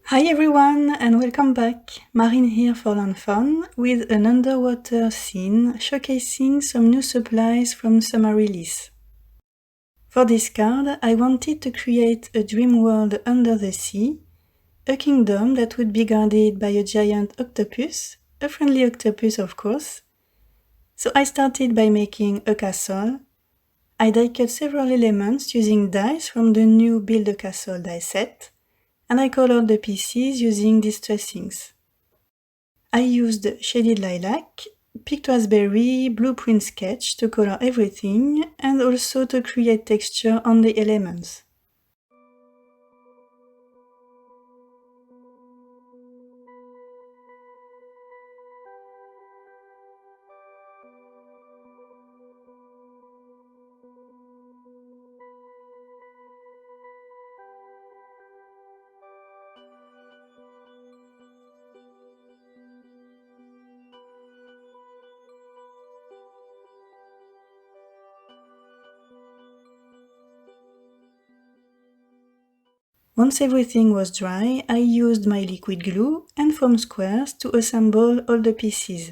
Hi everyone and welcome back. Marine here for Learn Fun with an underwater scene showcasing some new supplies from summer release. For this card, I wanted to create a dream world under the sea, a kingdom that would be guarded by a giant octopus, a friendly octopus of course. So I started by making a castle. I die cut several elements using dice from the new Build a Castle die set, and I colored the pieces using distressings. I used shaded lilac, picked raspberry, blueprint sketch to color everything and also to create texture on the elements. Once everything was dry, I used my liquid glue and foam squares to assemble all the pieces.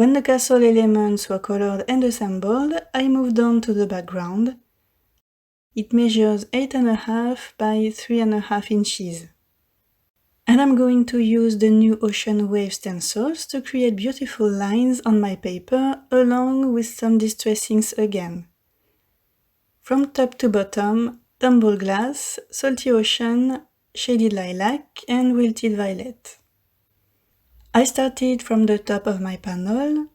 When the castle elements were colored and assembled, I moved on to the background. It measures 8.5 by 3.5 inches. And I'm going to use the new ocean wave stencils to create beautiful lines on my paper along with some distressings again. From top to bottom, tumble glass, salty ocean, shaded lilac and wilted violet. I started from the top of my panel.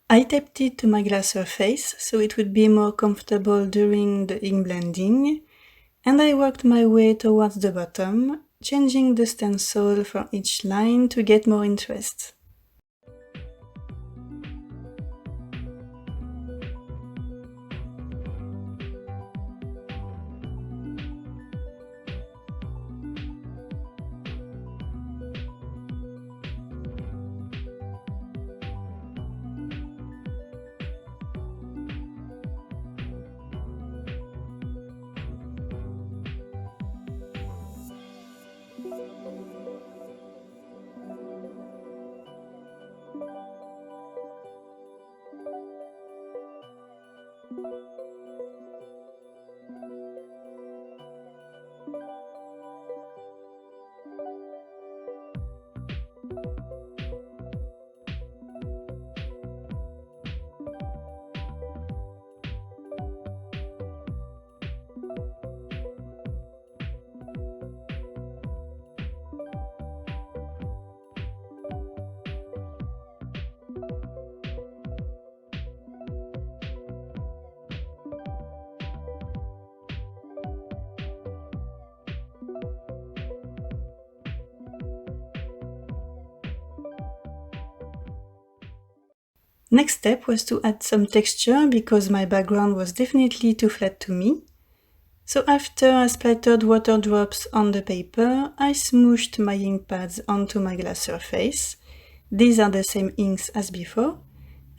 I taped it to my glass surface so it would be more comfortable during the ink blending, and I worked my way towards the bottom, changing the stencil for each line to get more interest. Next step was to add some texture because my background was definitely too flat to me. So after I splattered water drops on the paper, I smooshed my ink pads onto my glass surface. These are the same inks as before,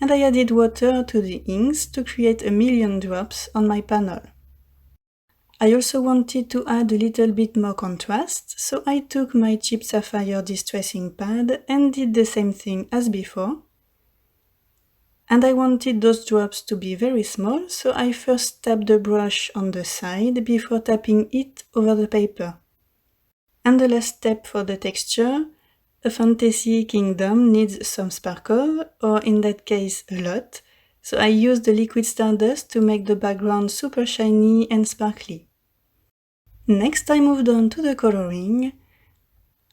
and I added water to the inks to create a million drops on my panel. I also wanted to add a little bit more contrast, so I took my cheap sapphire distressing pad and did the same thing as before. And I wanted those drops to be very small, so I first tapped the brush on the side before tapping it over the paper. And the last step for the texture, a fantasy kingdom needs some sparkle, or in that case a lot, so I used the liquid stardust to make the background super shiny and sparkly. Next I moved on to the coloring.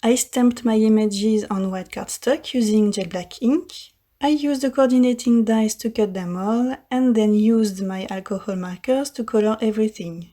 I stamped my images on white cardstock using gel black ink. I used the coordinating dies to cut them all, and then used my alcohol markers to color everything.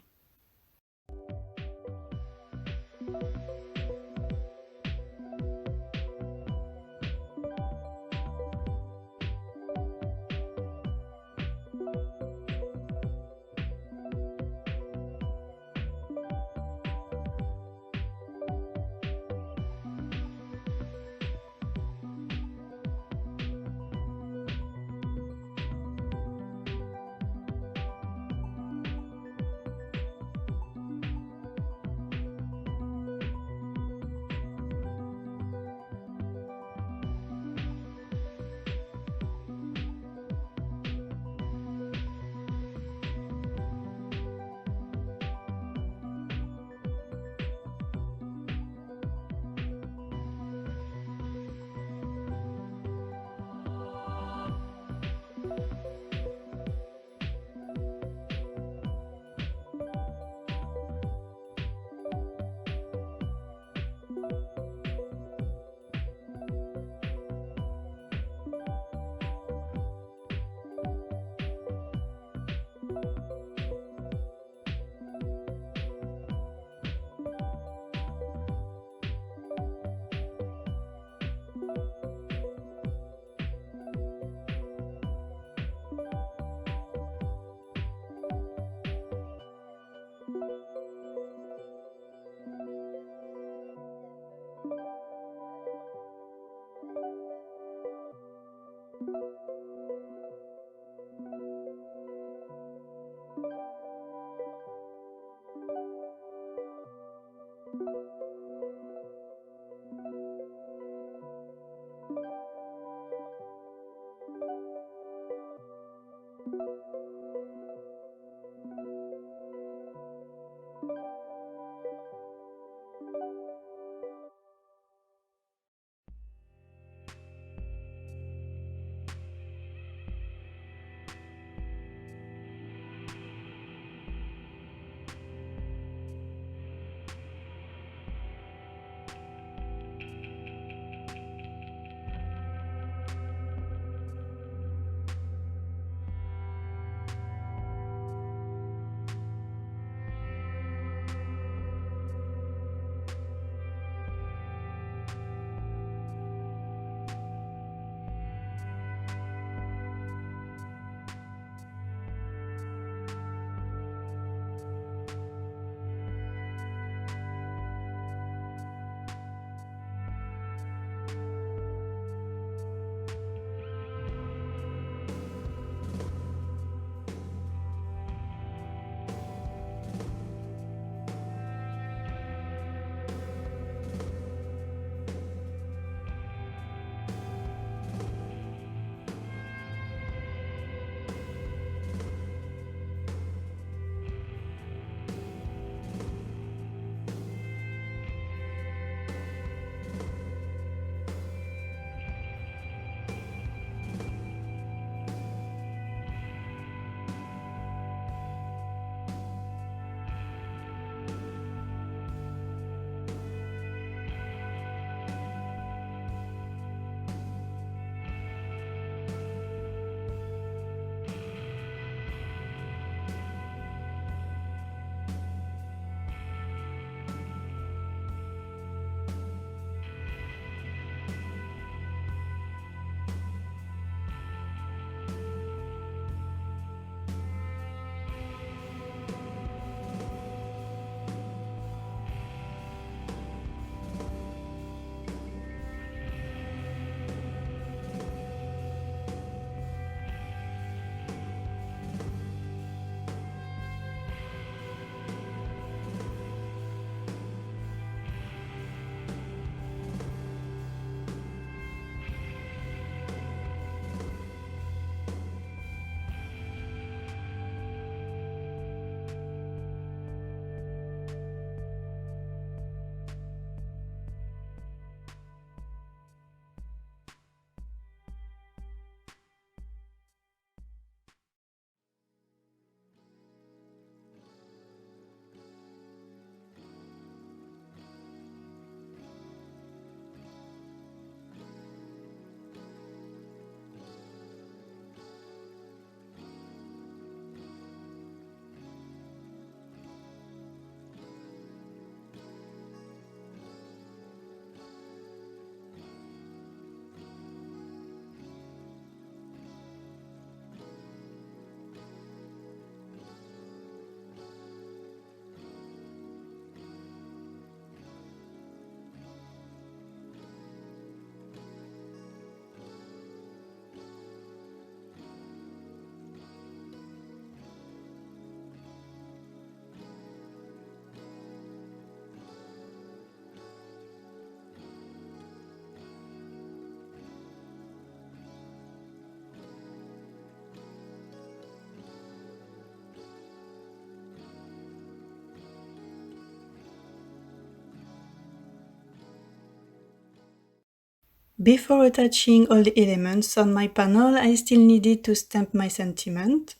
Before attaching all the elements on my panel, I still needed to stamp my sentiment.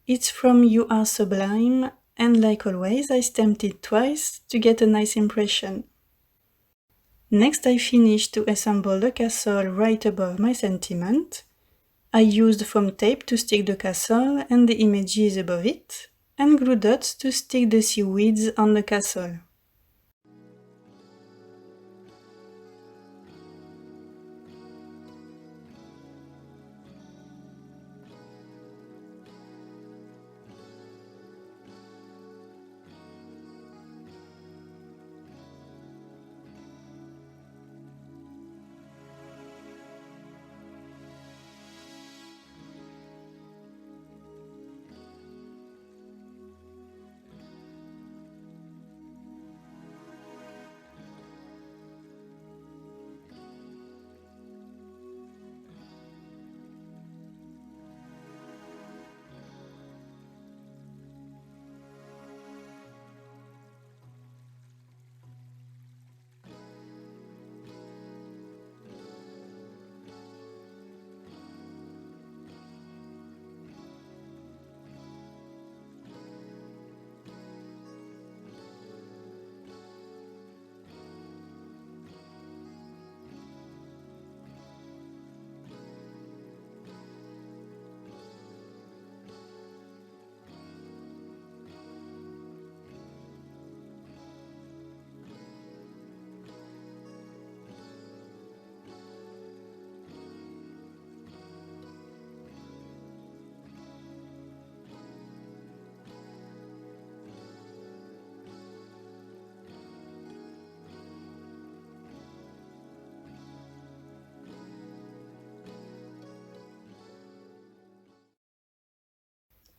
It's from You Are Sublime, and like always, I stamped it twice to get a nice impression. Next, I finished to assemble the castle right above my sentiment. I used foam tape to stick the castle and the images above it, and glue dots to stick the seaweeds on the castle.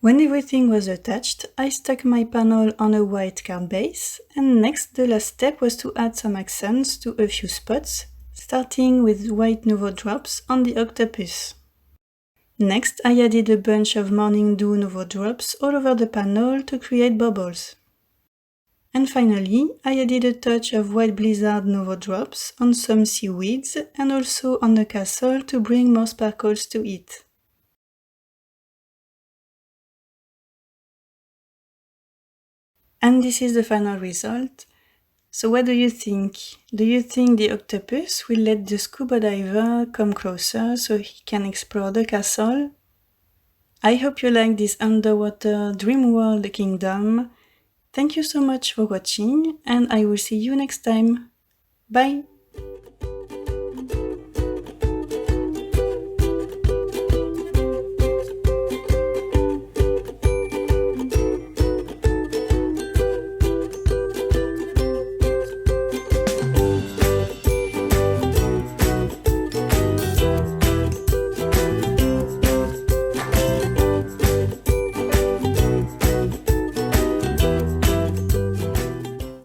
When everything was attached, I stuck my panel on a white card base, and next the last step was to add some accents to a few spots, starting with white Nouveau Drops on the octopus. Next, I added a bunch of Morning Dew Nouveau Drops all over the panel to create bubbles. And finally, I added a touch of White Blizzard Nouveau Drops on some seaweeds and also on the castle to bring more sparkles to it. And this is the final result. So what do you think? Do you think the octopus will let the scuba diver come closer so he can explore the castle? I hope you like this underwater dream world kingdom. Thank you so much for watching, and I will see you next time. Bye!